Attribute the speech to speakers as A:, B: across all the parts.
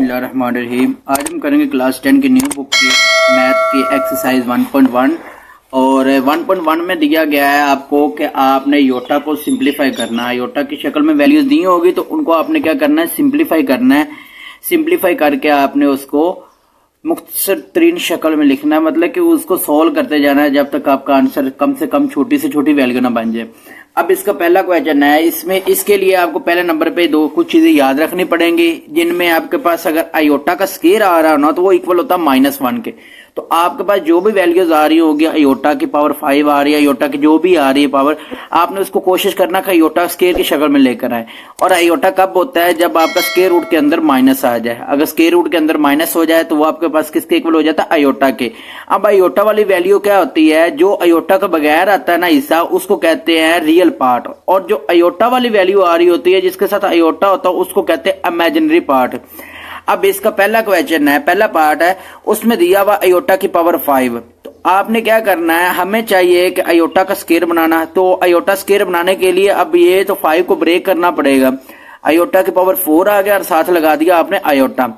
A: बिस्मिल्लाहिर्रहमानिर्रहीम। आज हम करेंगे क्लास 10 की न्यू बुक की मैथ की एक्सरसाइज 1.1 और 1.1 में दिया गया है आपको कि आपने योटा को सिंप्लीफाई करना है। योटा की शक्ल में वैल्यूज दी होगी तो उनको आपने क्या करना है, सिंप्लीफाई करना है। सिंप्लीफाई करके आपने उसको मुख्तसर तरीन शक्ल में लिखना है, मतलब कि उसको सॉल्व करते जाना है जब तक आपका आंसर कम से कम छोटी से छोटी वैल्यू ना बन जाए। अब इसका पहला क्वेश्चन है, इसमें इसके लिए आपको पहले नंबर पे कुछ चीजें याद रखनी पड़ेंगी, जिनमें आपके पास अगर आयोटा का स्केयर आ रहा हो ना तो वो इक्वल होता है -1 के। तो आपके पास जो भी वैल्यूज आ रही होगी, आयोटा की पावर 5 आ रही है, आयोटा की जो भी आ रही है पावर, आपने उसको कोशिश करना कि आयोटा स्केयर की शक्ल में लेकर आए। और आयोटा कब होता है, जब आपका स्केयर रूट के अंदर माइनस आ जाए। अगर स्केयर रूट के अंदर माइनस हो जाए तो वो आपके पास किसके इक्वल हो जाता है, आयोटा के। अब आयोटा वाली वैल्यू क्या होती है, जो आयोटा का बगैर आता है ना हिस्सा, उसको कहते हैं रियल पार्ट। और जो आयोटा वाली वैल्यू आ रही होती है जिसके साथ आयोटा होता है उसको कहते हैं इमेजिनरी पार्ट। अब इसका पहला क्वेश्चन है, पहला पार्ट है, उसमें दिया हुआ आयोटा की पावर 5। तो आपने क्या करना है, हमें चाहिए कि आयोटा का स्केयर बनाना। तो आयोटा स्केयर बनाने के लिए अब ये तो 5 को ब्रेक करना पड़ेगा। आयोटा की पावर 4 आ गया और साथ लगा दिया आपने आयोटा।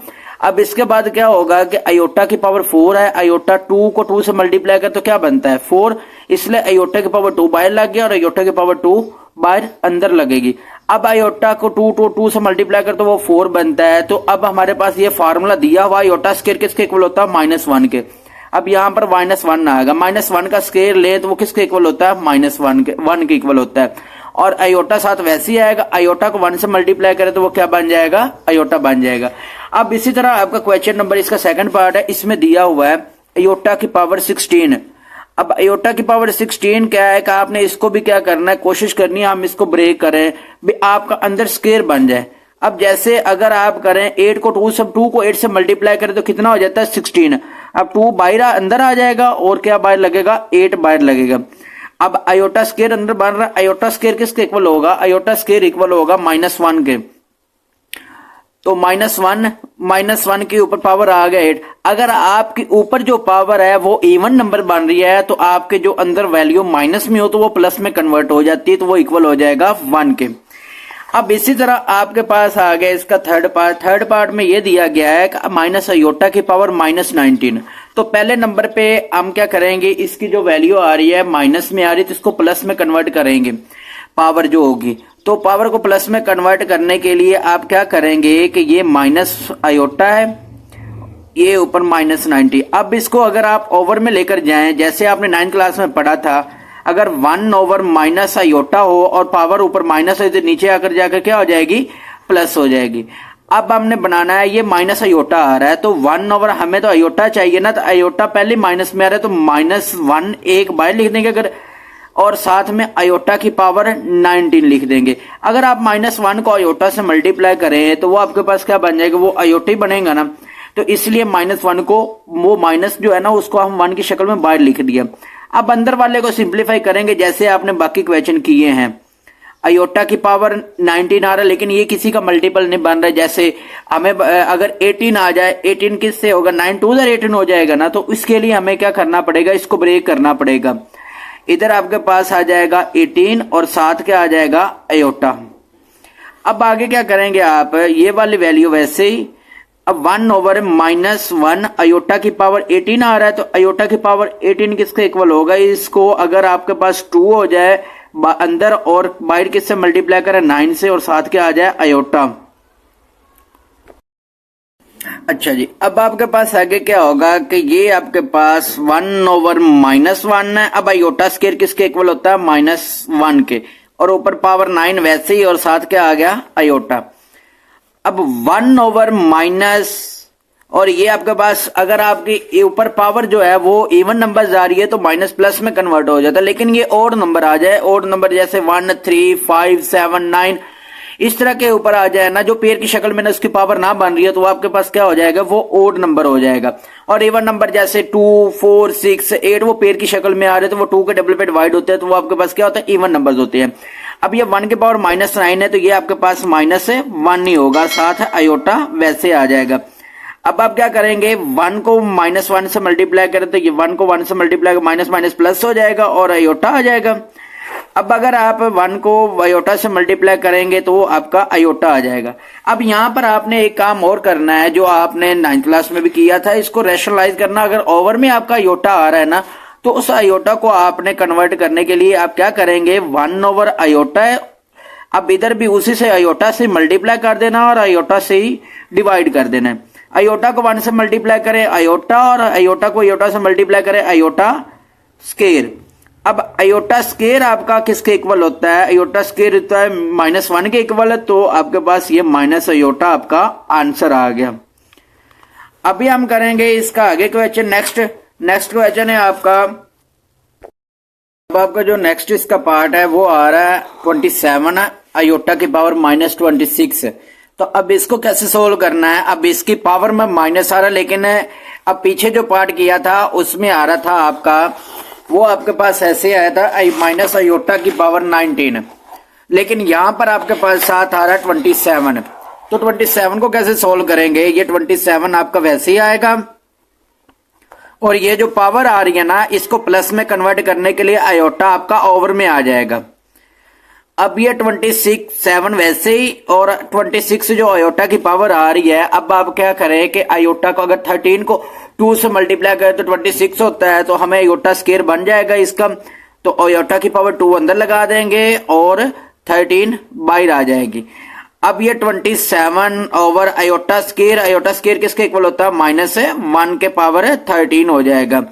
A: अब इसके बाद क्या होगा कि आयोटा की पावर 4 है, आयोटा 2 को 2 से मल्टीप्लाई कर तो क्या बनता है 4, इसलिए आयोटा की पावर 2 बाहर लग गया और आयोटा की पावर 2 बाहर अंदर लगेगी। अब आयोटा को 2 से मल्टीप्लाई कर तो वो 4 बनता है। तो अब हमारे पास ये फार्मूला दिया हुआ आयोटा स्केयर किसके इक्वल होता है, -1 के। अब यहाँ पर -1 आएगा, -1 का स्केयर ले तो वो किसके इक्वल होता है, -1 के इक्वल होता है। और आयोटा साथ वैसे ही आएगा, आयोटा को 1 से मल्टीप्लाई करे तो वो क्या बन जाएगा, आयोटा बन जाएगा। अब इसी तरह आपका क्वेश्चन नंबर, इसका सेकंड पार्ट है, इसमें दिया हुआ है आयोटा की पावर 16। अब आयोटा की पावर 16 क्या है कि आपने इसको भी क्या करना है, कोशिश करनी है हम इसको ब्रेक करें भी आपका अंदर स्केयर बन जाए। अब जैसे अगर आप करें 8 को 8 से मल्टीप्लाई करें तो कितना हो जाता है 16। अब 2 बाहर अंदर आ जाएगा और क्या बाहर लगेगा, 8 बाहर लगेगा। अब आयोटा स्केयर अंदर बन रहा है, आयोटा स्केयर किसके इक्वल होगा, आयोटा स्केयर इक्वल होगा -1 के। तो -1 के ऊपर पावर आ गया 8। अगर आपके ऊपर जो पावर है वो इवन नंबर बन रही है तो आपके जो अंदर वैल्यू माइनस में हो तो वो प्लस में कन्वर्ट हो जाती है, तो वो इक्वल हो जाएगा 1 के। अब इसी तरह आपके पास आ गया इसका थर्ड पार्ट में ये दिया गया है कि माइनस आयोटा की पावर -19। तो पहले नंबर पे हम क्या करेंगे, इसकी जो वैल्यू आ रही है माइनस में आ रही है तो इसको प्लस में कन्वर्ट करेंगे पावर जो होगी। तो पावर को प्लस में कन्वर्ट करने के लिए आप क्या करेंगे कि ये माइनस आयोटा है, ये ऊपर -90। अब इसको अगर आप ओवर में लेकर जाएं, जैसे आपने 9th क्लास में पढ़ा था, अगर 1 ओवर माइनस आयोटा हो और पावर ऊपर माइनस है तो नीचे आकर जाकर क्या हो जाएगी, प्लस हो जाएगी। अब हमने बनाना है, ये माइनस आयोटा आ रहा है तो 1 ओवर, हमें तो आयोटा चाहिए ना, तो आयोटा पहले माइनस में आ रहा है तो -1 एक बाहर लिख देंगे अगर, और साथ में आयोटा की पावर 19 लिख देंगे। अगर आप -1 को आयोटा से मल्टीप्लाई करें तो वो आपके पास क्या बन जाएगा, वो आयोटा ही बनेगा ना। तो इसलिए -1 को, वो माइनस जो है ना उसको हम 1 की शक्ल में बाहर लिख दिया। अब अंदर वाले को सिंप्लीफाई करेंगे जैसे आपने बाकी क्वेश्चन किए हैं। आयोटा की पावर 19 आ रहा है लेकिन ये किसी का मल्टीपल नहीं बन रहा है। जैसे हमें अगर 18 आ जाए, 18 किससे होगा, 9 2 18 हो जाएगा ना। तो इसके लिए हमें क्या करना पड़ेगा, इसको ब्रेक करना पड़ेगा। इधर आपके पास आ जाएगा 18 और साथ क्या आ जाएगा, आयोटा। अब आगे क्या करेंगे आप, ये वाली वैल्यू वैसे ही। अब 1 ओवर -1 आयोटा की पावर 18 आ रहा है तो आयोटा की पावर 18 किसके इक्वल होगा, इसको अगर आपके पास 2 हो जाए अंदर और बाहर किससे मल्टीप्लाई करें 9 से और साथ क्या आ जाए, आयोटा। अच्छा जी, अब आपके पास आगे क्या होगा कि ये आपके पास 1 ओवर -1 है। अब आयोटा स्केयर किसके इक्वल होता है, -1 के, और ऊपर पावर 9 वैसे ही और साथ क्या आ गया, आयोटा। अब 1 ओवर माइनस, और ये आपके पास अगर आपकी ऊपर पावर जो है वो इवन नंबर जा रही है तो माइनस प्लस में कन्वर्ट हो जाता है। लेकिन ये ओड नंबर आ जाए, ओड नंबर जैसे 1 3 5 7 9 इस तरह के ऊपर आ जाए ना, जो पेयर की शक्ल में ना उसकी पावर ना बन रही है तो वो आपके पास क्या हो जाएगा, वो ओड नंबर हो जाएगा। और इवन नंबर जैसे 2 4 6 8 वो पेयर की शक्ल में आ रहे तो वो 2 के डबल पे डिवाइड होते हैं तो वो आपके पास क्या होता है, इवन नंबर्स होते हैं। अब ये 1 की पावर -9 है तो ये आपके पास -1 ही होगा, साथ आयोटा वैसे आ जाएगा। अब आप क्या करेंगे, 1 को -1 से मल्टीप्लाई करें तो ये 1 को 1 से मल्टीप्लाई माइनस माइनस प्लस हो जाएगा और आयोटा आ जाएगा। अब अगर आप 1 को आयोटा से मल्टीप्लाई करेंगे तो आपका आयोटा आ जाएगा। अब यहाँ पर आपने एक काम और करना है जो आपने 9th क्लास में भी किया था, इसको रैशनलाइज करना। अगर ओवर में आपका आयोटा आ रहा है ना, तो उस आयोटा को आपने कन्वर्ट करने के लिए आप क्या करेंगे, 1 ओवर आयोटा है, अब इधर भी उसी से आयोटा से मल्टीप्लाई कर देना और आयोटा से ही डिवाइड कर देना है। आयोटा को 1 से मल्टीप्लाई करें आयोटा, और आयोटा को आयोटा से मल्टीप्लाई करें आयोटा स्केयर। अब आयोटा स्केयर आपका किसके इक्वल होता है, आयोटा स्केयर होता है -1 के इक्वल, तो आपके पास ये माइनस आयोटा आपका आंसर आ गया। अभी हम करेंगे इसका आगे क्वेश्चन। नेक्स्ट क्वेश्चन है आपका, अब आपका जो नेक्स्ट इसका पार्ट है वो आ रहा है 27 आयोटा की पावर -26। तो अब इसको कैसे सोल्व करना है। अब इसकी पावर में माइनस आ रहा है, लेकिन अब पीछे जो पार्ट किया था उसमें आ रहा था आपका, वो आपके पास ऐसे आया था माइनस आयोटा की पावर 19, लेकिन यहां पर आपके पास साथ आ रहा है 27। तो 27 को कैसे सोल्व करेंगे, ये 27 आपका वैसे ही आएगा, और ये जो पावर आ रही है ना, इसको प्लस में कन्वर्ट करने के लिए आयोटा आपका ओवर में आ जाएगा। अब ये 27 वैसे ही, और 26 जो आयोटा की पावर आ रही है, अब आप क्या करें कि आयोटा को अगर 13 को 2 से मल्टीप्लाई करें तो 26 होता है, तो हमें आयोटा स्केयर बन जाएगा इसका। तो आयोटा की पावर 2 अंदर लगा देंगे और 13 बाहर आ जाएगी। अब ये 27 ओवर आयोटा स्केयर किसके इक्वल होता है, -1 के पावर 13 हो जाएगा।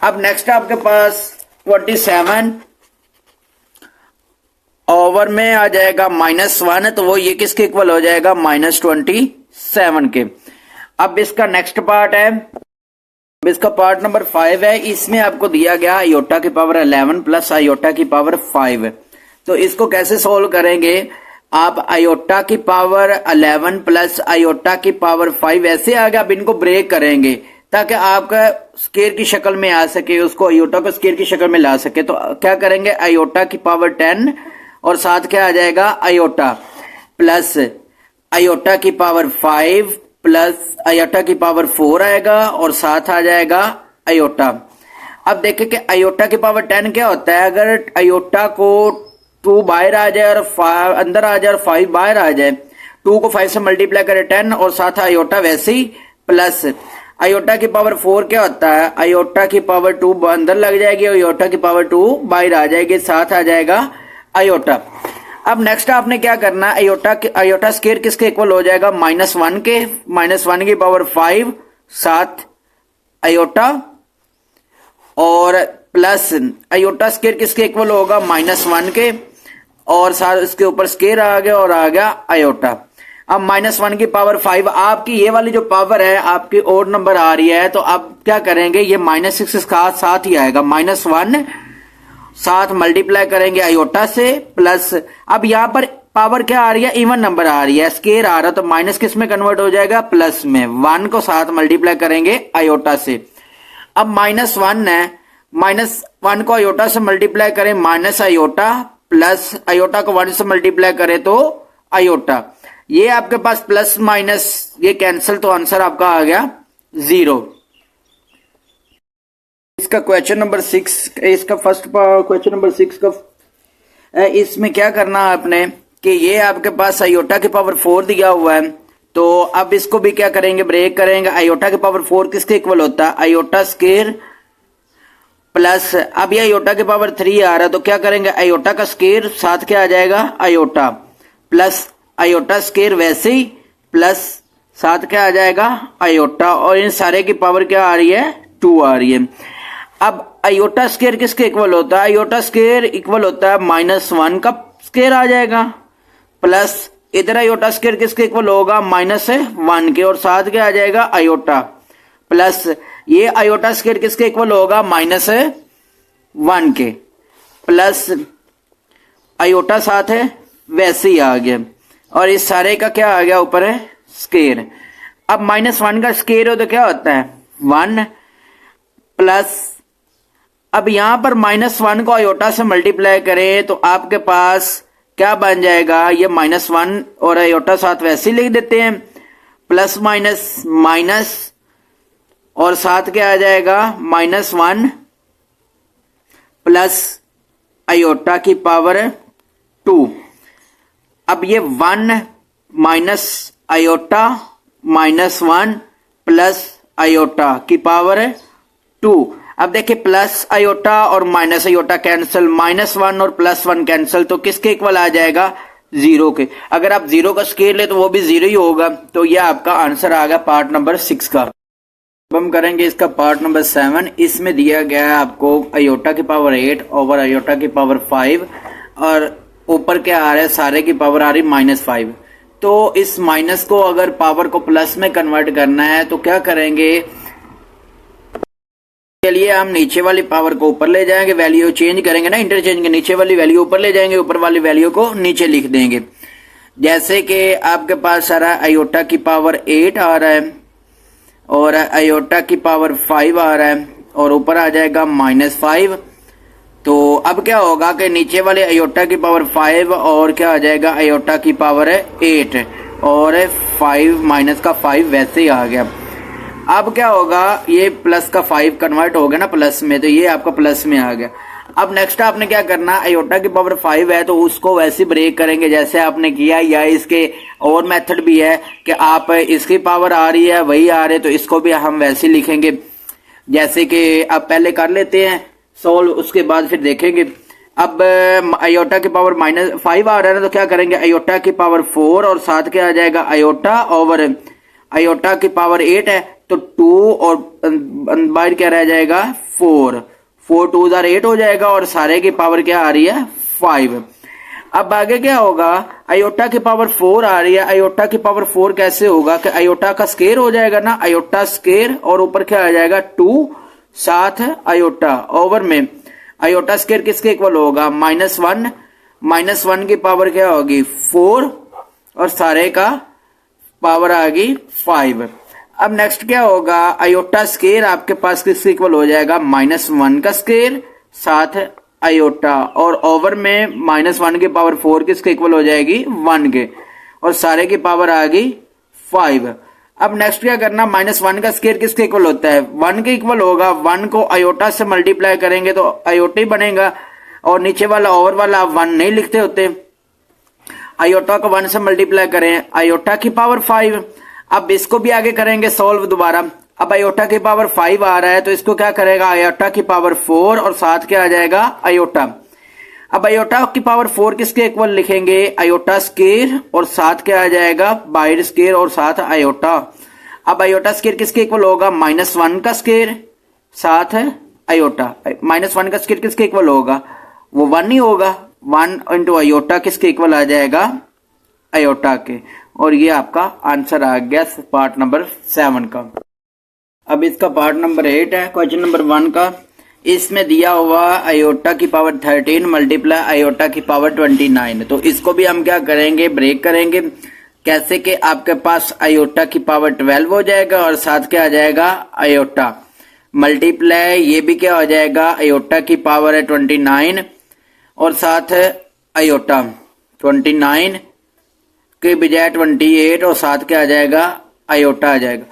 A: अब नेक्स्ट आपके पास 27 ओवर में आ जाएगा -1, तो वो ये किसके इक्वल हो जाएगा, -27 के। अब इसका नेक्स्ट पार्ट है, अब इसका पार्ट नंबर 5 है। इसमें आपको दिया गया आयोटा की पावर 11 प्लस आयोटा की पावर 5। तो इसको कैसे सोल्व करेंगे, आप आयोटा की पावर 11 प्लस आयोटा की पावर 5 ऐसे आ गया। अब इनको ब्रेक करेंगे ताकि आपका स्केयर की शक्ल में आ सके, उसको आयोटा को स्केयर की शक्ल में ला सके। तो क्या करेंगे, आयोटा की पावर 10 और साथ क्या आ जाएगा, आयोटा प्लस आयोटा की पावर 5 प्लस आयोटा की पावर 4 आएगा, और साथ आ जाएगा आयोटा। अब देखें कि आयोटा की पावर 10 क्या होता है, अगर आयोटा को 2 बाहर आ जाए और 5 अंदर आ जाए और 5 बाहर आ जाए, 2 को 5 से मल्टीप्लाई करें 10, और साथ आयोटा वैसे ही प्लस आयोटा की पावर 4 क्या होता है, आयोटा की पावर 2 अंदर लग जाएगी और आयोटा की पावर 2 बाहर आ जाएगी, साथ आ जाएगा आयोटा। अब नेक्स्ट आपने क्या करना है, आयोटा स्केयर किसके इक्वल हो जाएगा, -1 के, -1 की पावर 5 साथ आयोटा, और प्लस आयोटा स्केयर किसके इक्वल होगा, -1 के, और साथ इसके ऊपर स्केयर आ गया और आ गया आयोटा। अब -1 की पावर 5, आपकी ये वाली जो पावर है आपकी ओड नंबर आ रही है, तो आप क्या करेंगे, ये -6 का साथ ही आएगा, -1 साथ मल्टीप्लाई करेंगे आयोटा से, प्लस अब यहां पर पावर क्या आ रही है, इवन नंबर आ रही है, स्केयर आ रहा, तो माइनस किस में कन्वर्ट हो जाएगा, प्लस में। 1 को साथ मल्टीप्लाई करेंगे आयोटा से। अब -1 है, -1 को आयोटा से मल्टीप्लाई करें माइनस आयोटा, प्लस आयोटा को 1 से मल्टीप्लाई करें तो आयोटा। ये आपके पास प्लस माइनस ये कैंसिल, तो आंसर आपका आ गया 0। इसका क्वेश्चन नंबर 6, इसका फर्स्ट क्वेश्चन नंबर 6 का, इसमें क्या करना है आपने कि ये आपके पास आयोटा की पावर 4 दिया हुआ है, तो अब इसको भी क्या करेंगे, ब्रेक करेंगे। आयोटा की पावर 4 किसके इक्वल होता है, आयोटा स्केयर प्लस, अब ये आयोटा की पावर 3 आ रहा है, तो क्या करेंगे, आयोटा का स्केयर साथ क्या आ जाएगा, आयोटा प्लस आयोटा स्केयर वैसे ही, प्लस साथ क्या आ जाएगा, आयोटा, और इन सारे की पावर क्या आ रही है, 2 आ रही है। अब आयोटा स्केयर किसके इक्वल होता है, आयोटा स्केयर इक्वल होता है -1 का स्केयर आ जाएगा, प्लस इधर आयोटा स्केयर किसके इक्वल होगा, -1 के, और साथ क्या आ जाएगा, आयोटा, प्लस ये आयोटा स्केयर किसके इक्वल होगा, -1 के, प्लस आयोटा साथ है वैसे ही आ गया, और इस सारे का क्या आ गया, ऊपर है स्केयर। अब -1 का स्केयर हो तो क्या होता है, 1, प्लस अब यहां पर -1 को आयोटा से मल्टीप्लाई करें तो आपके पास क्या बन जाएगा, ये -1 और आयोटा साथ वैसे ही लिख देते हैं, प्लस माइनस माइनस, और साथ क्या आ जाएगा, -1 प्लस आयोटा की पावर 2। अब ये 1 minus iota minus 1 plus iota की पावर 2। अब देखिए प्लस आयोटा और माइनस आयोटा कैंसिल, -1 और +1 कैंसिल, तो किसके इक्वल आ जाएगा? 0 के। अगर आप 0 का स्केयर ले तो वो भी 0 ही होगा। तो ये आपका आंसर आ गया पार्ट नंबर 6 का। अब हम करेंगे इसका पार्ट नंबर 7। इसमें दिया गया है आपको आयोटा की पावर 8 ओवर आयोटा की पावर 5 और ऊपर क्या आ रहा है, सारे की पावर आ रही -5। तो इस माइनस को अगर पावर को प्लस में कन्वर्ट करना है तो क्या करेंगे, के लिए हम नीचे वाली पावर को ऊपर ले जाएंगे, वैल्यू चेंज करेंगे ना, इंटरचेंज के नीचे वाली वैल्यू ऊपर ले जाएंगे, ऊपर वाली वैल्यू को नीचे लिख देंगे। जैसे कि आपके पास सारा आयोटा की पावर 8 आ रहा है और आयोटा की पावर 5 आ रहा है और ऊपर आ जाएगा -5। तो अब क्या होगा कि नीचे वाले आयोटा की पावर 5 और क्या आ जाएगा आयोटा की पावर 8 और 5 माइनस का 5 वैसे ही आ गया। अब क्या होगा, ये प्लस का 5 कन्वर्ट हो गया ना प्लस में, तो ये आपका प्लस में आ गया। अब नेक्स्ट आपने क्या करना, आयोटा की पावर 5 है तो उसको वैसे ब्रेक करेंगे जैसे आपने किया, या इसके और मेथड भी है कि आप इसकी पावर आ रही है वही आ रहे, तो इसको भी हम वैसे लिखेंगे जैसे कि आप पहले कर लेते हैं सोल्व, उसके बाद फिर देखेंगे। अब आयोटा की पावर -5 आ रहा है ना, तो क्या करेंगे, आयोटा की पावर 4 और साथ क्या आ जाएगा आयोटा ओवर आयोटा की पावर 8 है तो 2 और बाहर क्या रह जाएगा 4 2 8 हो जाएगा और सारे की पावर क्या आ रही है 5। अब आगे क्या होगा, आयोटा की पावर 4 आ रही है, आयोटा की पावर 4 कैसे होगा कि आयोटा का स्केयर हो जाएगा ना, आयोटा स्केयर और ऊपर क्या आ जाएगा 2 साथ आयोटा ओवर में आयोटा स्केयर किसके इक्वल होगा -1 की पावर क्या होगी 4 और सारे का पावर आ गई 5। अब नेक्स्ट क्या होगा, आयोटा स्केयर आपके पास किसके इक्वल हो जाएगा -1 का स्केयर साथ आयोटा और ओवर में -1 की पावर 4 किसके इक्वल हो जाएगी 1 के और सारे की पावर आ गई 5। अब नेक्स्ट क्या करना, -1 का स्केयर किसके इक्वल होता है 1 के इक्वल होगा। 1 को आयोटा से मल्टीप्लाई करेंगे तो आयोटा ही बनेगा और नीचे वाला ओवर वाला आप 1 नहीं लिखते होते, आयोटा को 1 से मल्टीप्लाई करें आयोटा की पावर 5। अब इसको भी आगे करेंगे सोल्व दोबारा। अब आयोटा की पावर 5 आ रहा है तो इसको क्या करेगा आयोटा की पावर 4 और साथ क्या आ जाएगा आयोटा। अब आयोटा की पावर 4 किसके इक्वल लिखेंगे, आयोटा स्केयर और साथ क्या आ जाएगा बाहर स्केयर और साथ आयोटा। अब आयोटा स्केयर किसके इक्वल होगा -1 का स्केयर साथ आयोटा। -1 का स्केयर किसके इक्वल होगा, वो 1 ही होगा, 1 इंटू आयोटा किसके इक्वल आ जाएगा आयोटा के। और ये आपका आंसर आ गया पार्ट नंबर 7 का। अब इसका पार्ट नंबर 8 है, क्वेश्चन नंबर 1 का। इसमें दिया हुआ आयोटा की पावर 13 मल्टीप्लाई आयोटा की पावर 29। तो इसको भी हम क्या करेंगे ब्रेक करेंगे, कैसे कि आपके पास आयोटा की पावर 12 हो जाएगा और साथ क्या आ जाएगा आयोटा मल्टीप्लाई ये भी क्या हो जाएगा आयोटा की पावर है 29 और साथ आयोटा 29 के बजाय 28 और साथ क्या आ जाएगा आयोटा आ जाएगा।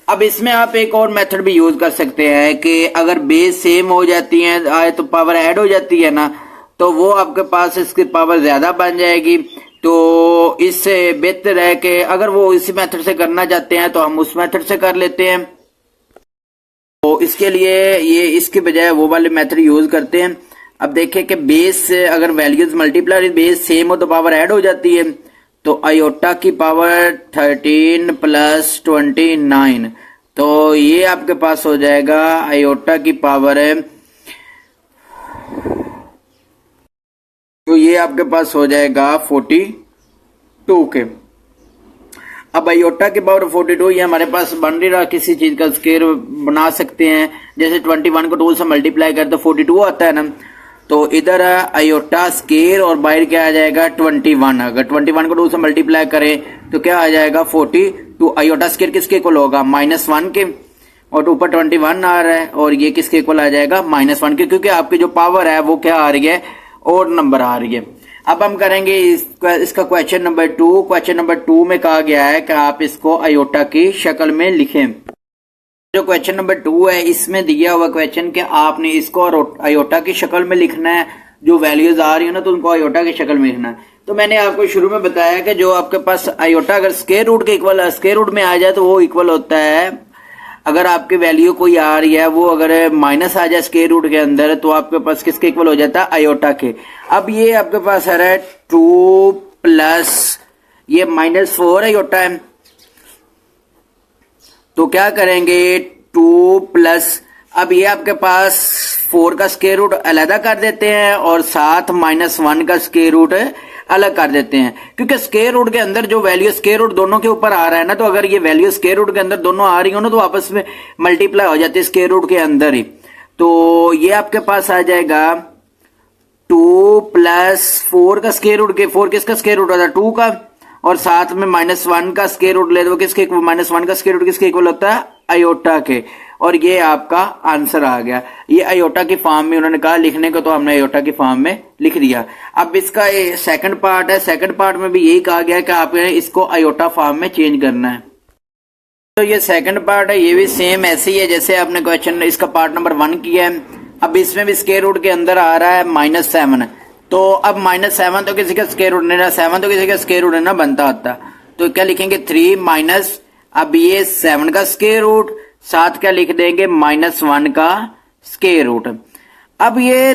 A: अब इसमें आप एक और मेथड भी यूज कर सकते हैं कि अगर बेस सेम हो जाती है तो पावर ऐड हो जाती है ना, तो वो आपके पास इसकी पावर ज्यादा बन जाएगी। तो इससे बेहतर है कि अगर वो इसी मेथड से करना चाहते हैं तो हम उस मेथड से कर लेते हैं। तो इसके लिए ये इसके बजाय वो वाले मेथड यूज करते हैं। अब देखें कि बेस अगर वैल्यूज मल्टीप्लाई बेस सेम हो तो पावर ऐड हो जाती है। तो आयोटा की पावर 13 प्लस 29, तो ये आपके पास हो जाएगा आयोटा की पावर है, तो ये आपके पास हो जाएगा 42 के। अब आयोटा की पावर 42 ये हमारे पास बन नहीं रहा, किसी चीज का स्केयर बना सकते हैं, जैसे 21 को 2 से मल्टीप्लाई कर तो 42 आता है ना, तो इधर आयोटा स्केयर और बाहर क्या आ जाएगा 21। अगर 21 को 2 से मल्टीप्लाई करें तो क्या आ जाएगा 42। आयोटा स्केयर किसके इक्वल होगा -1 के और ऊपर 21 आ रहा है और ये किसके इक्वल आ जाएगा -1 के, क्योंकि आपकी जो पावर है वो क्या आ रही है और नंबर आ रही है। अब हम करेंगे इसका क्वेश्चन नंबर 2। क्वेश्चन नंबर 2 में कहा गया है कि आप इसको आयोटा की शक्ल में लिखें। जो क्वेश्चन नंबर 2 है इसमें दिया हुआ क्वेश्चन कि आपने इसको आयोटा की शक्ल में लिखना है, जो वैल्यूज आ रही है ना तो उनको आयोटा की शक्ल में लिखना है। तो मैंने आपको शुरू में बताया कि जो आपके पास आयोटा अगर स्क्वायर रूट के इक्वल स्क्वायर रूट में आ जाए तो वो इक्वल होता है, अगर आपकी वैल्यू कोई आ रही है वो अगर माइनस आ जाए स्क्वायर रूट के अंदर तो आपके पास किसके इक्वल हो जाता है, आयोटा के। अब ये आपके पास आ रहा है 2 प्लस ये -4 आयोटा है, तो क्या करेंगे 2 प्लस, अब ये आपके पास 4 का स्क्वायर रूट अलग कर देते हैं और साथ -1 का स्क्वायर रूट अलग कर देते हैं, क्योंकि स्क्वायर रूट के अंदर जो वैल्यू स्क्वायर रूट दोनों के ऊपर आ रहा है ना, तो अगर ये वैल्यू स्क्वायर रूट के अंदर दोनों आ रही हो ना तो आपस में मल्टीप्लाई हो जाती है स्क्वायर रूट के अंदर ही। तो ये आपके पास आ जाएगा 2 प्लस 4 का स्क्वायर रूट के, 4 किसका स्क्वायर रूट होता है 2 का, और साथ में -1 का स्क्वायर रूट ले दो, किसके -1 का स्क्वायर रूट किसके इक्वल होता है, आयोटा के। और ये आपका आंसर आ गया। ये आयोटा की फॉर्म में उन्होंने कहा लिखने को, तो हमने आयोटा की फॉर्म में लिख दिया। अब इसका सेकंड पार्ट है, सेकंड पार्ट में भी यही कहा गया कि आपने इसको आयोटा फॉर्म में चेंज करना है। तो ये सेकंड पार्ट है, ये भी सेम ऐसे ही है जैसे आपने क्वेश्चन इसका पार्ट नंबर 1 किया है। अब इसमें भी स्क्वायर रूट के अंदर आ रहा है -7, तो अब -7 तो किसी का स्क्वायर रूट नहीं रहा, 7 तो किसी का स्क्वायर रूट ना बनता होता, तो क्या लिखेंगे 3 माइनस, अब ये 7 का स्क्वायर रूट, साथ क्या लिख देंगे -1 का स्क्वायर रूट। अब ये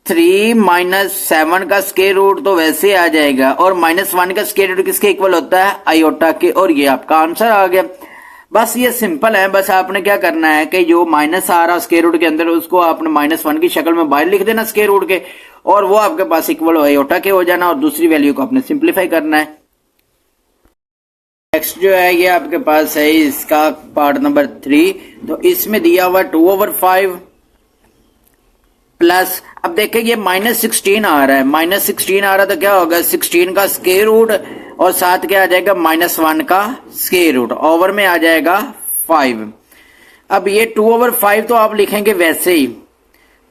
A: 3 माइनस 7 का स्क्वायर रूट तो वैसे आ जाएगा, और -1 का स्क्वायर रूट किसके इक्वल होता है, आयोटा के, और ये आपका आंसर आ गया। बस ये सिंपल है, बस आपने क्या करना है कि जो माइनस आ रहा स्क्वायर रूट के अंदर उसको आपने -1 की शक्ल में बाहर लिख देना स्क्वायर रूट के, और वो आपके पास इक्वल आयोटा के हो जाना, और दूसरी वैल्यू को आपने सिंप्लीफाई करना है। नेक्स्ट जो है ये आपके पास है इसका पार्ट नंबर 3, तो इसमें दिया हुआ 2/5 प्लस, अब देखिए ये -16 आ रहा है, -16 आ रहा है तो क्या होगा 16 का स्क्वायर रूट और साथ क्या आ जाएगा -1 का स्क्वायर रूट, ओवर में आ जाएगा 5। अब ये 2/5 तो आप लिखेंगे वैसे ही,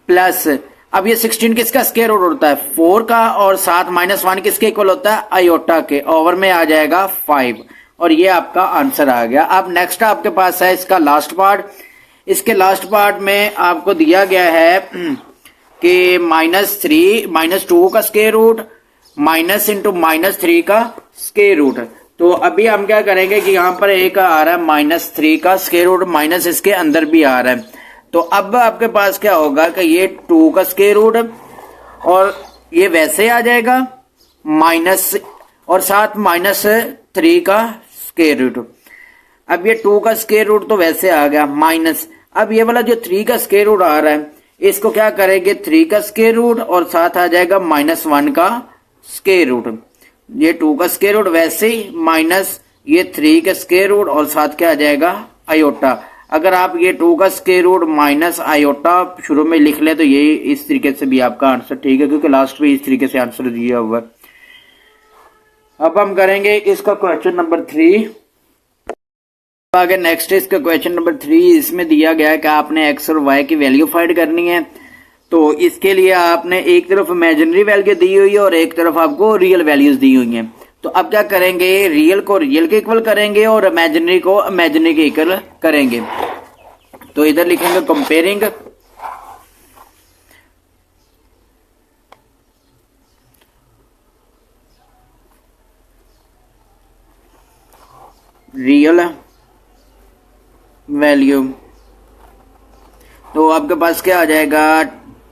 A: प्लस अब ये 16 किसका स्क्वायर रूट होता है 4 का, और साथ -1 किसके इक्वल होता है, आयोटा के, ओवर में आ जाएगा 5, और ये आपका आंसर आ गया। अब नेक्स्ट आपके पास है इसका लास्ट पार्ट। इसके लास्ट पार्ट में आपको दिया गया है कि -2 का स्क्वायर रूट माइनस इंटू -3 का स्क्वायर रूट। तो अभी हम क्या करेंगे कि यहाँ पर एक आ रहा है -3 का स्क्वायर रूट, माइनस इसके अंदर भी आ रहा है, तो अब आपके पास क्या होगा कि ये 2 का स्क्वायर रूट और ये वैसे आ जाएगा माइनस, और साथ -3 का स्क्वायर रूट। अब ये 2 का स्क्वायर रूट तो वैसे आ गया माइनस, अब ये वाला जो 3 का स्क्वायर रूट आ रहा है इसको क्या करेंगे 3 का स्क्वायर रूट और साथ आ जाएगा -1 का स्क्वायर रूट। ये 2 का स्क्वायर रूट वैसे ही माइनस ये 3 का स्क्वायर रूट और साथ क्या आ जाएगा आयोटा। अगर आप ये 2 का स्क्वायर रूट माइनस आयोटा शुरू में लिख ले तो ये इस तरीके से भी आपका आंसर ठीक है, क्योंकि लास्ट में इस तरीके से आंसर दिया हुआ है। अब हम करेंगे इसका क्वेश्चन नंबर 3। आगे नेक्स्ट इसका क्वेश्चन नंबर 3, इसमें दिया गया है कि आपने x और y की वैल्यू फाइंड करनी है। तो इसके लिए आपने एक तरफ इमेजिनरी वैल्यू दी हुई है और एक तरफ आपको रियल वैल्यूज दी हुई हैं। तो अब क्या करेंगे, रियल को रियल के इक्वल करेंगे और इमेजिनरी को इमेजिनरी के इक्वल करेंगे। तो इधर लिखेंगे कंपेयरिंग रियल वैल्यू, तो आपके पास क्या आ जाएगा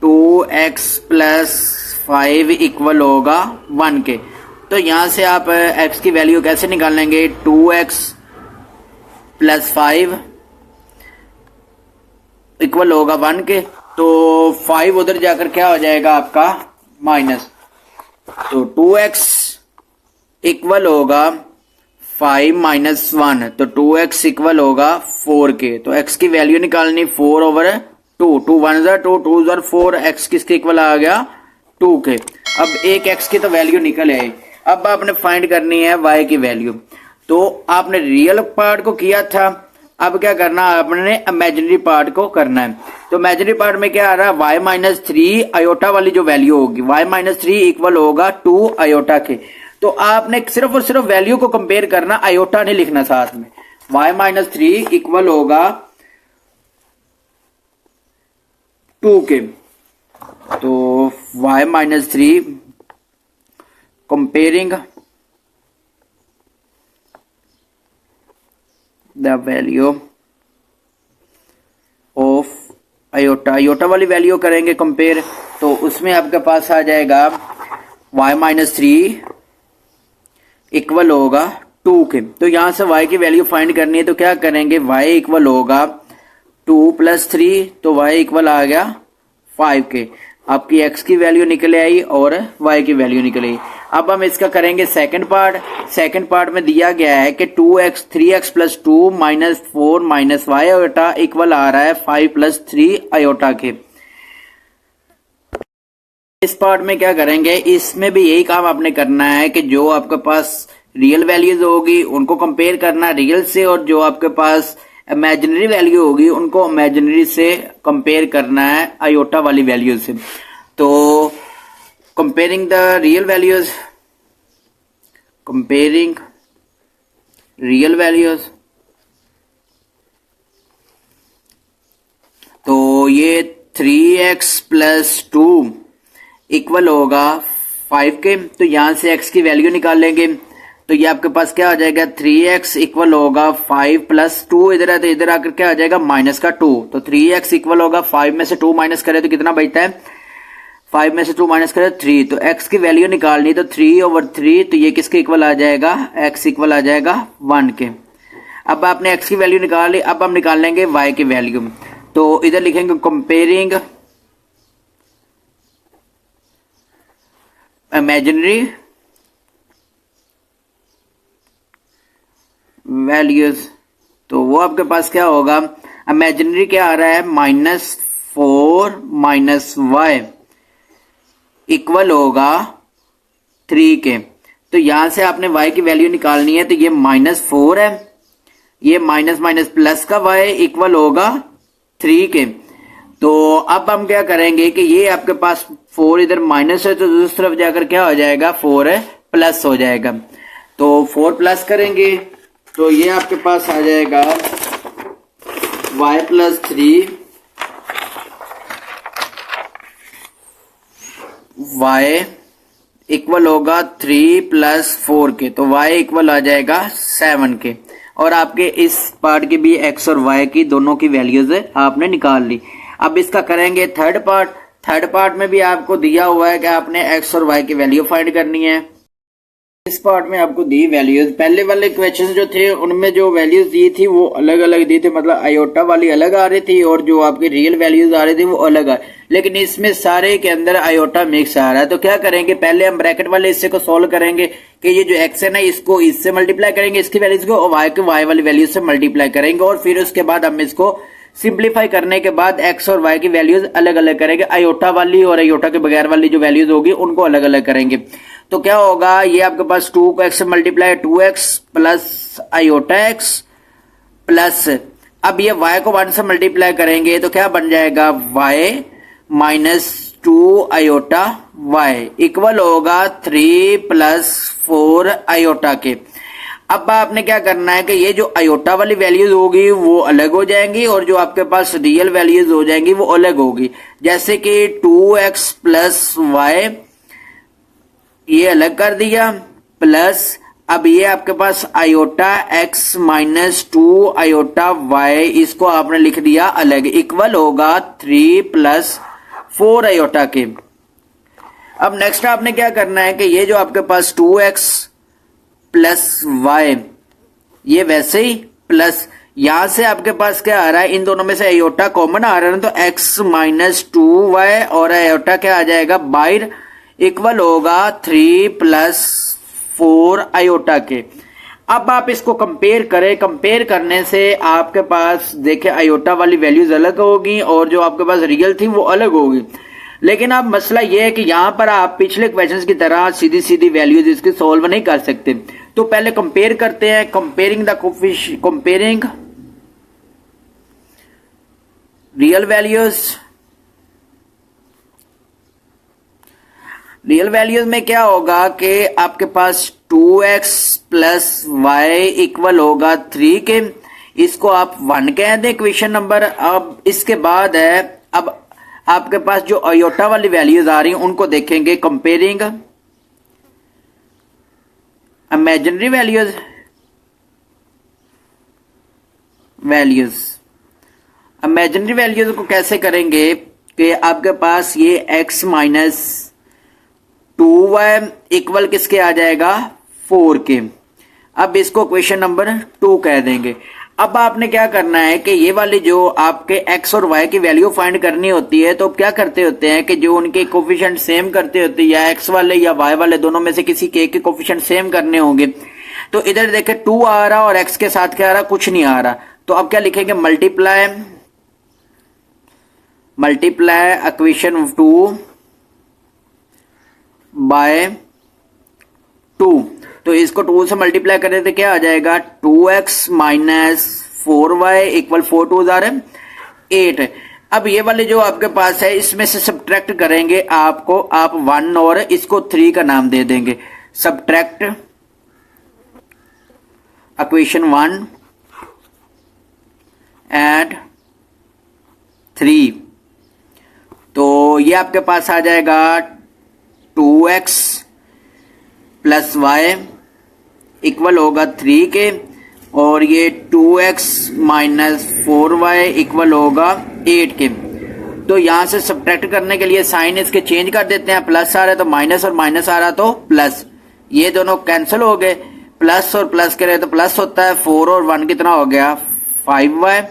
A: 2x + 5 इक्वल होगा 1 के। तो यहां से आप x की वैल्यू कैसे निकाल लेंगे, 2x + 5 इक्वल होगा 1 के, तो 5 उधर जाकर क्या हो जाएगा आपका माइनस, तो 2x इक्वल होगा 5 - 1, तो 2x इक्वल होगा 4 के। तो x की वैल्यू निकालनी 4/2, 2 1 2 2 4, x किसके इक्वल आ गया 2 के। अब एक x की तो वैल्यू निकल आई, अब आपने फाइंड करनी है y की वैल्यू। तो आपने रियल पार्ट को किया था, अब क्या करना आपने इमेजिनरी पार्ट को करना है। तो इमेजिनरी पार्ट में क्या आ रहा है y - 3 आयोटा वाली जो वैल्यू होगी y - 3 इक्वल होगा 2 आयोटा के। तो आपने सिर्फ और सिर्फ वैल्यू को कंपेयर करना, आयोटा नहीं लिखना साथ में। y - 3 इक्वल होगा 2 के। तो y minus 3 comparing the value of iota, iota वाली वैल्यू करेंगे कंपेयर, तो उसमें आपके पास आ जाएगा y माइनस 3 इक्वल होगा 2 के। तो यहां से y की वैल्यू फाइंड करनी है, तो क्या करेंगे, y इक्वल होगा 2 प्लस 3, तो y इक्वल आ गया 5 के। आपकी x की वैल्यू निकल आई और y की वैल्यू निकल आई। अब हम इसका करेंगे सेकंड पार्ट। सेकंड पार्ट में दिया गया है कि 2x 3x plus 2 minus 4 minus y iota equal आ रहा है 5 प्लस 3 आयोटा के। इस पार्ट में क्या करेंगे, इसमें भी यही काम आपने करना है कि जो आपके पास रियल वैल्यूज होगी उनको कंपेयर करना रियल से, और जो आपके पास इमेजिनरी वैल्यू होगी उनको इमेजिनरी से कंपेयर करना है आयोटा वाली वैल्यू से। तो comparing the real values, comparing real values, तो ये 3x प्लस 2 इक्वल होगा 5 के। तो यहां से x की वैल्यू निकाल लेंगे, तो ये आपके पास क्या आ जाएगा, 3x इक्वल होगा 5 प्लस 2, इधर है तो इधर आकर क्या आ जाएगा माइनस का 2। तो 3x इक्वल होगा 5 में से 2 माइनस करें तो कितना बचता है, 5 में से 2 माइनस करें 3। तो x की वैल्यू निकालनी, तो 3/3, तो ये किसके इक्वल आ जाएगा, x इक्वल आ जाएगा 1 के। अब आपने x की वैल्यू निकाल ली, अब हम निकाल लेंगे y की वैल्यू। तो इधर लिखेंगे कंपेयरिंग इमेजिनरी वैल्यूज, तो वो आपके पास क्या होगा, इमेजिनरी क्या आ रहा है, -4 माइनस y इक्वल होगा 3 के। तो यहां से आपने y की वैल्यू निकालनी है, तो ये -4 है, ये माइनस माइनस प्लस का y इक्वल होगा 3 के। तो अब हम क्या करेंगे कि ये आपके पास 4 इधर माइनस है, तो दूसरी तरफ जाकर क्या हो जाएगा, 4 प्लस हो जाएगा। तो 4 प्लस करेंगे, तो ये आपके पास आ जाएगा y प्लस 3 y इक्वल होगा 3 प्लस 4 के। तो y इक्वल आ जाएगा 7 के। और आपके इस पार्ट की भी x और y की दोनों की वैल्यूज आपने निकाल ली। अब इसका करेंगे थर्ड पार्ट। थर्ड पार्ट में भी आपको दिया हुआ है कि आपने x और y की वैल्यू फाइंड करनी है। इस पार्ट में आपको दी वैल्यूज, पहले वाले क्वेश्चन जो थे उनमें जो वैल्यूज दी थी वो अलग अलग दी थी, मतलब आयोटा वाली अलग आ रही थी और जो आपकी रियल वैल्यूज आ रही थी वो अलग आ रही, लेकिन इसमें सारे के अंदर आयोटा मिक्स आ रहा है। तो क्या करेंगे, पहले हम ब्रैकेट वाले हिस्से को सोल्व करेंगे कि ये जो एक्स है ना इसको इससे मल्टीप्लाई करेंगे इसकी वैल्यूज को, और वाई को वाई वाली वैल्यूज से मल्टीप्लाई करेंगे, और फिर उसके बाद हम इसको सिंप्लीफाई करने के बाद एक्स और वाई की वैल्यूज अलग अलग करेंगे, आयोटा वाली और आयोटा के बगैर वाली जो वैल्यूज होगी उनको अलग अलग करेंगे। तो क्या होगा, ये आपके पास 2 को x से multiply 2x plus iota x plus, अब ये y को 1 से मल्टीप्लाई करेंगे तो क्या बन जाएगा, y minus 2 iota y equal होगा 3 प्लस 4 आयोटा के। अब आपने क्या करना है कि ये जो आयोटा वाली वैल्यूज होगी वो अलग हो जाएंगी और जो आपके पास रियल वैल्यूज हो जाएंगी वो अलग होगी। जैसे कि 2x प्लस y ये अलग कर दिया, प्लस अब ये आपके पास iota x minus 2 iota y इसको आपने लिख दिया अलग, इक्वल होगा 3 प्लस 4 आयोटा के। अब नेक्स्ट आपने क्या करना है कि ये जो आपके पास 2x प्लस y ये वैसे ही प्लस, यहां से आपके पास क्या आ रहा है, इन दोनों में से आयोटा कॉमन आ रहा है, तो x माइनस 2y और आयोटा क्या आ जाएगा बाहर, इक्वल होगा 3 प्लस 4 आयोटा के। अब आप इसको कंपेयर करें, कंपेयर करने से आपके पास देखे आयोटा वाली वैल्यूज अलग होगी और जो आपके पास रियल थी वो अलग होगी। लेकिन अब मसला ये है कि यहां पर आप पिछले क्वेश्चंस की तरह सीधी सीधी वैल्यूज इसकी सॉल्व नहीं कर सकते। तो पहले कंपेयर करते हैं, comparing the comparing real values. Real values में क्या होगा कि आपके पास 2x प्लस y इक्वल होगा 3 के, इसको आप 1 कह दें इक्वेशन नंबर। अब इसके बाद है, अब आपके पास जो आयोटा वाली वैल्यूज आ रही हैं उनको देखेंगे कंपेयरिंग इमेजिनरी इमेजिनरी वैल्यूज को कैसे करेंगे कि आपके पास ये x माइनस 2y इक्वल किसके आ जाएगा 4 के। अब इसको क्वेश्चन नंबर 2 कह देंगे। अब आपने क्या करना है कि ये वाली जो आपके x और y की वैल्यू फाइंड करनी होती है तो क्या करते होते हैं कि जो उनके कोफिशिएंट सेम करते होते हैं या x वाले या y वाले दोनों में से किसी के कोफिशिएंट सेम करने होंगे। तो इधर देखे 2 आ रहा और x के साथ क्या आ रहा, कुछ नहीं आ रहा। तो अब क्या लिखेंगे, मल्टीप्लाई इक्वेशन 2 बाय 2। तो इसको 2 से मल्टीप्लाई करें तो क्या आ जाएगा 2x माइनस 4y इक्वल 4 2 8। अब ये वाले जो आपके पास है इसमें से सब्ट्रैक्ट करेंगे आप 1 और इसको 3 का नाम दे देंगे। Subtract equation 1 and 3। तो ये आपके पास आ जाएगा 2x प्लस y इक्वल होगा 3 के और ये 2x माइनस 4y इक्वल होगा 8 के। तो यहां से सब्ट्रैक्ट करने के लिए साइन इसके चेंज कर देते हैं। प्लस आ रहा है तो माइनस और माइनस आ रहा तो प्लस, ये दोनों कैंसिल हो गए। प्लस और प्लस करें तो प्लस होता है 4 और 1 कितना हो गया 5y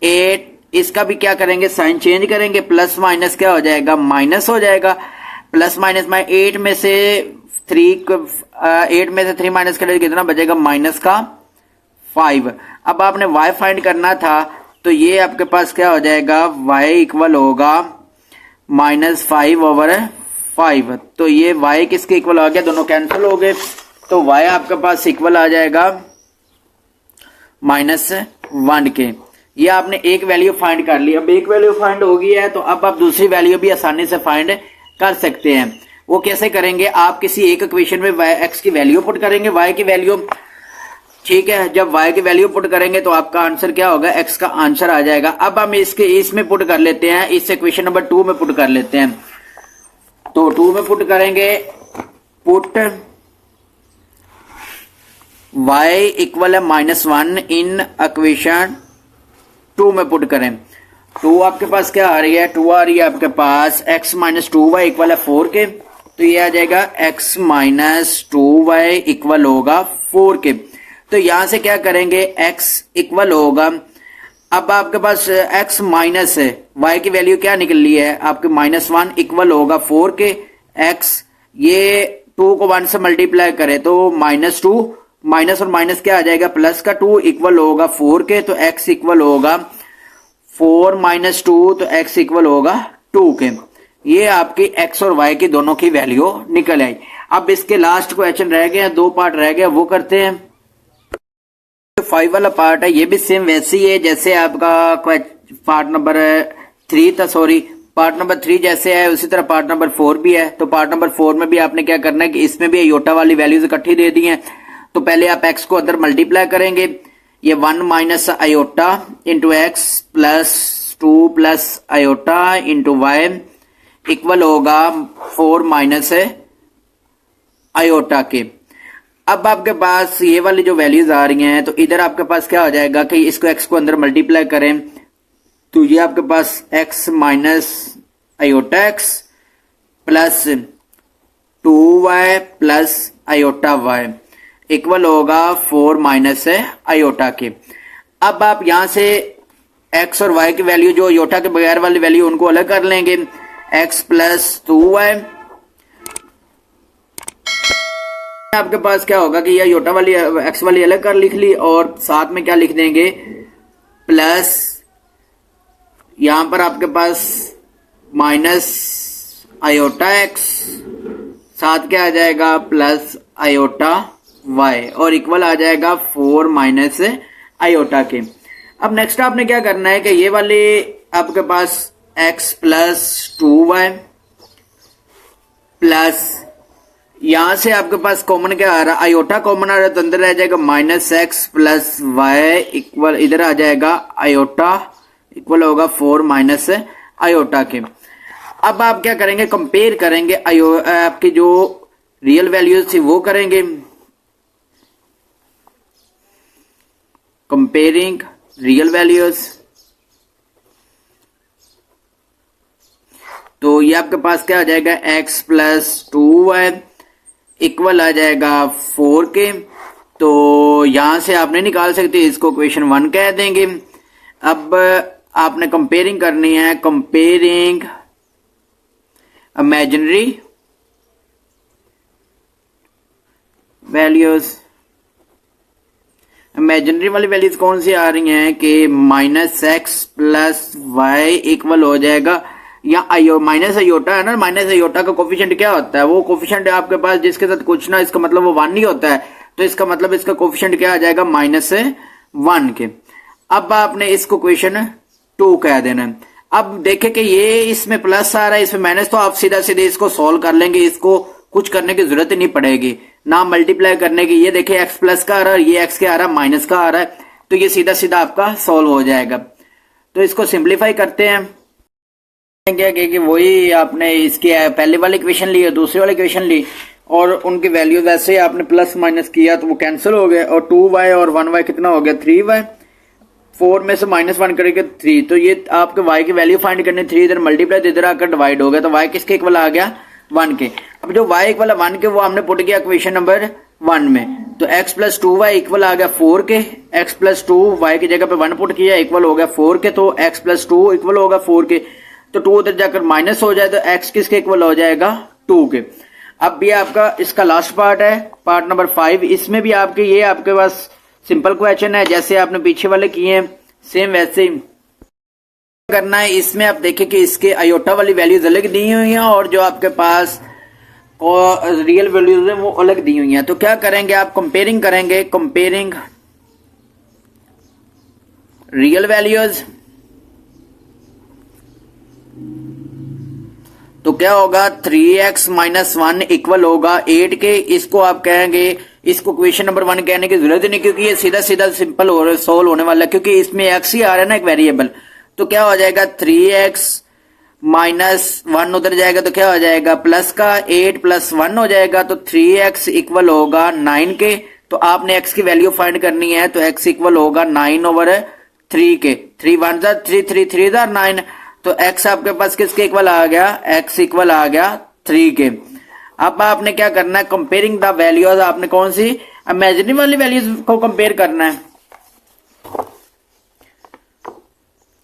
A: 8। इसका भी क्या करेंगे, साइन चेंज करेंगे। प्लस माइनस क्या हो जाएगा, माइनस हो जाएगा। प्लस माइनस में 8 में से 3 माइनस करें कितना बचेगा, माइनस का 5। अब आपने y फाइंड करना था तो ये आपके पास क्या हो जाएगा, y इक्वल होगा माइनस 5 ओवर 5। तो ये y किसके इक्वल आ गया, दोनों कैंसिल हो गए। तो y आपके पास इक्वल आ जाएगा -1 के। ये आपने एक वैल्यू फाइंड कर ली। अब एक वैल्यू फाइंड हो गई है तो अब आप दूसरी वैल्यू भी आसानी से फाइंड कर सकते हैं। वो कैसे करेंगे, आप किसी एक इक्वेशन में x की वैल्यू पुट करेंगे, y की वैल्यू, ठीक है। जब y की वैल्यू पुट करेंगे तो आपका आंसर क्या होगा, x का आंसर आ जाएगा। अब हम इसमें पुट कर लेते हैं, इस इक्वेशन नंबर 2 में पुट कर लेते हैं। तो 2 में पुट करेंगे, पुट y इक्वल है -1 इन इक्वेशन 2 में पुट करें। 2 आपके पास क्या आ रही है, 2 आ रही है आपके पास x माइनस 2y इक्वल है 4 के। तो ये आ जाएगा x माइनस 2y इक्वल होगा 4 के। तो यहां से क्या करेंगे, x इक्वल होगा, अब आपके पास x माइनस है, y की वैल्यू क्या निकल ली है आपके -1 इक्वल होगा 4 के। x ये 2 को 1 से मल्टीप्लाई करें तो -2, माइनस और माइनस क्या आ जाएगा, प्लस का 2 इक्वल होगा 4 के। तो x इक्वल होगा 4 माइनस 2, तो x इक्वल होगा 2 के। ये आपकी x और y की दोनों की वैल्यू निकल आई। अब इसके लास्ट क्वेश्चन रह गए हैं, 2 पार्ट रह गए, वो करते हैं। 5 वाला पार्ट है, ये भी सेम वैसे ही है जैसे आपका पार्ट नंबर 3 था, सॉरी पार्ट नंबर 3 जैसे है उसी तरह पार्ट नंबर 4 भी है। तो पार्ट नंबर 4 में भी आपने क्या करना है कि इसमें भी आयोटा वाली वैल्यूज इकट्ठी दे दी हैं। तो पहले आप x को अंदर मल्टीप्लाई करेंगे, ये 1 minus iota into X plus 2 plus iota into Y equal होगा 4 माइनस आयोटा के। अब आपके पास ये वाली जो वैल्यूज आ रही हैं तो इधर आपके पास क्या हो जाएगा कि इसको x को अंदर मल्टीप्लाई करें तो ये आपके पास x minus iota x plus 2y plus iota y equal होगा 4 माइनस आयोटा के। अब आप यहां से x और y की वैल्यू जो आयोटा के बगैर वाली वैल्यू उनको अलग कर लेंगे, x प्लस 2y। आपके पास क्या होगा कि ये आयोटा वाली x वाली अलग कर लिख ली और साथ में क्या लिख देंगे, प्लस यहां पर आपके पास माइनस आयोटा x, साथ क्या आ जाएगा प्लस आयोटा y और इक्वल आ जाएगा 4 माइनस आयोटा के। अब नेक्स्ट आपने क्या करना है कि ये वाले आपके पास x प्लस 2y प्लस यहां से आपके पास कॉमन क्या आ रहा है, आयोटा कॉमन आ रहा है तो अंदर रह जाएगा minus X plus Y equal, इधर आ जाएगा आयोटा इक्वल होगा 4 माइनस आयोटा के। अब आप क्या करेंगे, कंपेयर करेंगे आपकी जो रियल वैल्यूज थी वो करेंगे, कंपेयरिंग रियल वैल्यूज। तो ये आपके पास क्या आ जाएगा, x प्लस 2y इक्वल आ जाएगा 4 के। तो यहां से आपने निकाल सकते, इसको क्वेश्चन 1 कह देंगे। अब आपने कंपेयरिंग करनी है, कंपेयरिंग इमेजिनरी वैल्यूज। इमेजिनरी वाली वैल्यूज कौन सी आ रही हैं कि -x प्लस वाई इक्वल हो जाएगा, या माइनस आयोटा है ना, माइनस आयोटा का कोफिशिएंट क्या होता है, वो कोफिशिएंट आपके पास जिसके साथ कुछ ना, इसका मतलब वो 1 नहीं होता है, तो इसका मतलब इसका कोफिशिएंट क्या आ जाएगा, -1 के। अब आपने इसको क्वेश्चन 2 कह देना है। अब देखें कि ये इसमें प्लस आ रहा है, इसमें माइनस, तो आप सीधा सीधे इसको सॉल्व कर लेंगे, इसको कुछ करने की जरूरत नहीं पड़ेगी, ना मल्टीप्लाई करने की। ये देखिए x प्लस का आ रहा है, ये x क्या आ रहा है, माइनस का आ रहा है, तो ये सीधा सीधा आपका सॉल्व हो जाएगा। तो इसको सिंप्लीफाई करते हैं, क्या कि वही आपने इसकी पहले वाली इक्वेशन ली है, दूसरी वाली इक्वेशन ली, और उनकी वैल्यू वैसे आपने प्लस माइनस किया तो वो कैंसिल हो गए, और 2y और 1y कितना हो गया, 3y। 4 में से -1 करेंगे 3, तो ये आपके y की वैल्यू फाइंड करनी, 3 इधर मल्टीप्लाई इधर आकर डिवाइड हो गया, तो y किसके इक्वल आ गया, 1 के। अब जो y इक्वल है 1 के वो हमने पुट किया इक्वेशन नंबर 1 में, तो x प्लस 2y इक्वल आ गया 4 के, x प्लस 2 y की जगह पे 1 पुट किया, इक्वल हो गया 4 के, तो x प्लस 2 इक्वल होगा 4 के, तो 2 उधर जाकर माइनस हो जाए, तो x किसके इक्वल हो जाएगा, 2 के। अब ये आपका इसका लास्ट पार्ट है, पार्ट नंबर 5। इसमें भी आपके ये आपके पास सिंपल क्वेश्चन है, जैसे आपने पीछे वाले किए हैं सेम वैसे ही करना है। इसमें आप देखें कि इसके आयोटा वाली वैल्यूज अलग दी हुई हैं, और जो आपके पास रियल वैल्यूज है वो अलग दी हुई हैं। तो क्या करेंगे आप, कंपेयरिंग करेंगे, कंपेयरिंग रियल वैल्यूज। तो क्या होगा, 3x माइनस 1 इक्वल होगा 8 के। इसको आप कहेंगे, इसको क्वेश्चन नंबर 1 कहने की जरूरत ही नहीं, क्योंकि ये सीधा सीधा सिंपल हो सोल्व होने वाला है, क्योंकि इसमें x ही आ रहा है ना, एक वेरिएबल। तो क्या हो जाएगा, 3x माइनस 1 उधर जाएगा, तो क्या हो जाएगा, प्लस का 8 प्लस 1 हो जाएगा, तो 3x इक्वल होगा 9 के। तो आपने x की वैल्यू फाइंड करनी है, तो x इक्वल होगा 9/3 के। 3 1 3 3 3 9, तो x आपके पास किसके इक्वल आ गया, x इक्वल आ गया 3 के। अब आपने क्या करना है, कंपेयरिंग द वैल्यूज, आपने कौन सी, इमेजिनरी वाली वैल्यूज को कंपेयर करना है,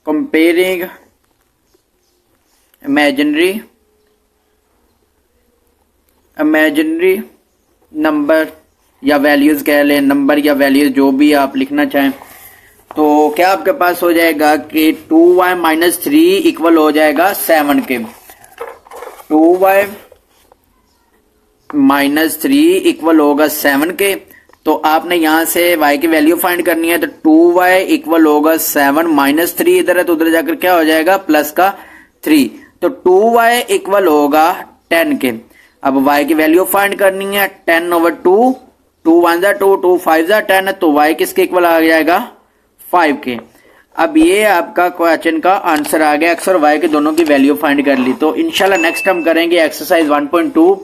A: कंपेयरिंग इमेजिनरी नंबर या वैल्यूज कह लें, नंबर या वैल्यूज जो भी आप लिखना चाहें। तो क्या आपके पास हो जाएगा कि 2y माइनस 3 इक्वल हो जाएगा 7 के। 2y माइनस 3 इक्वल होगा 7 के। तो आपने यहां से y की वैल्यू फाइंड करनी है, तो 2y इक्वल होगा 7 माइनस 3 इधर है, तो उधर जाकर क्या हो जाएगा, प्लस का 3, तो 2y इक्वल होगा 10 के। अब y की वैल्यू फाइंड करनी है, 10/2, 2 1 2, 2 5 10, तो y किसके इक्वल आ जाएगा, 5 के। अब ये आपका क्वेश्चन का आंसर आ गया, x और y के दोनों की वैल्यू फाइंड कर ली। तो इंशाल्लाह नेक्स्ट हम करेंगे एक्सरसाइज 1.2।